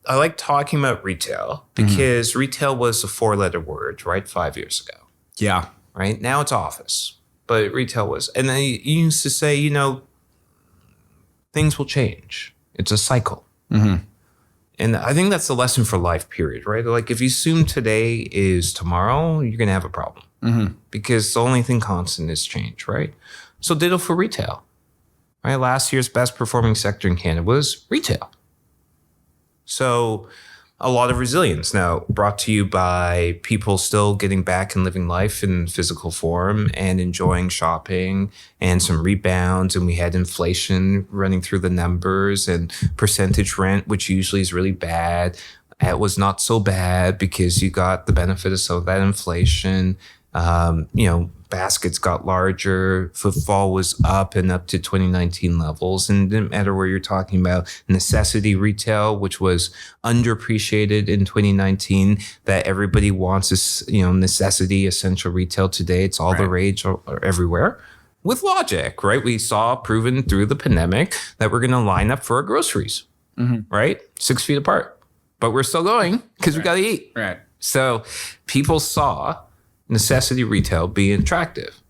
I like talking about retail because retail was a 4-letter word, right? 5 years ago. Yeah. Right? Now it's office, but retail was. And then you used to say, things will change. It's a cycle. And I think that's the lesson for life, period, right? Like if you assume today is tomorrow, you're going to have a problem because the only thing constant is change, right? So ditto for retail, right? Last year's best performing sector in Canada was retail. So a lot of resilience now brought to you by people still getting back and living life in physical form and enjoying shopping and some rebounds. And we had inflation running through the numbers and percentage rent, which usually is really bad. It was not so bad because you got the benefit of some of that inflation. Baskets got larger, footfall was up and up to 2019 levels. And it didn't matter where you're talking about necessity retail, which was underappreciated in 2019, that everybody wants this, necessity, essential retail today. It's all the rage everywhere with logic, right? We saw proven through the pandemic that we're going to line up for our groceries, right? 6 feet apart, but we're still going because we got to eat. Right. So people saw necessity retail being attractive.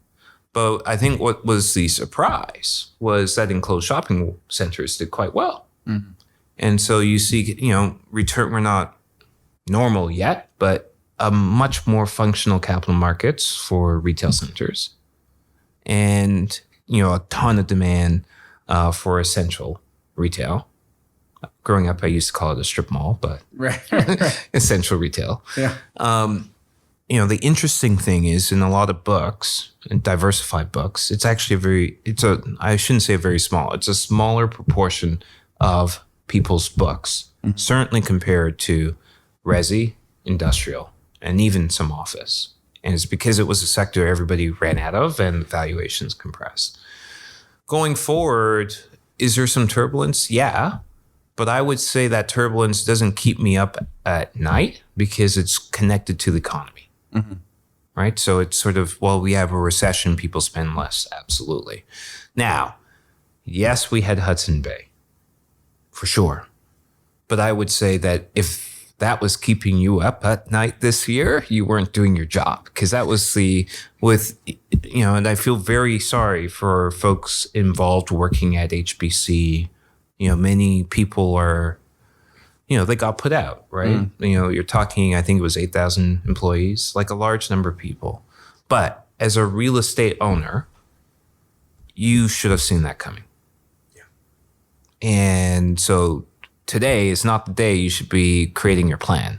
But I think what was the surprise was that enclosed shopping centers did quite well. And so you see, return, we're not normal yet, but a much more functional capital markets for retail centers. And, a ton of demand for essential retail. Growing up, I used to call it a strip mall, but essential retail. Yeah. The interesting thing is in a lot of books and diversified books, it's actually I shouldn't say very small. It's a smaller proportion of people's books, certainly compared to resi, industrial, and even some office. And it's because it was a sector everybody ran out of and valuations compressed. Going forward, is there some turbulence? Yeah. But I would say that turbulence doesn't keep me up at night because it's connected to the economy. Right? So it's sort of, we have a recession, people spend less. Absolutely. Now, yes, we had Hudson Bay, for sure. But I would say that if that was keeping you up at night this year, you weren't doing your job. Because that was and I feel very sorry for folks involved working at HBC. Many people are, they got put out, right? You're talking, I think it was 8,000 employees, like a large number of people. But as a real estate owner, you should have seen that coming. Yeah. And so today is not the day you should be creating your plan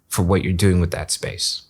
for what you're doing with that space.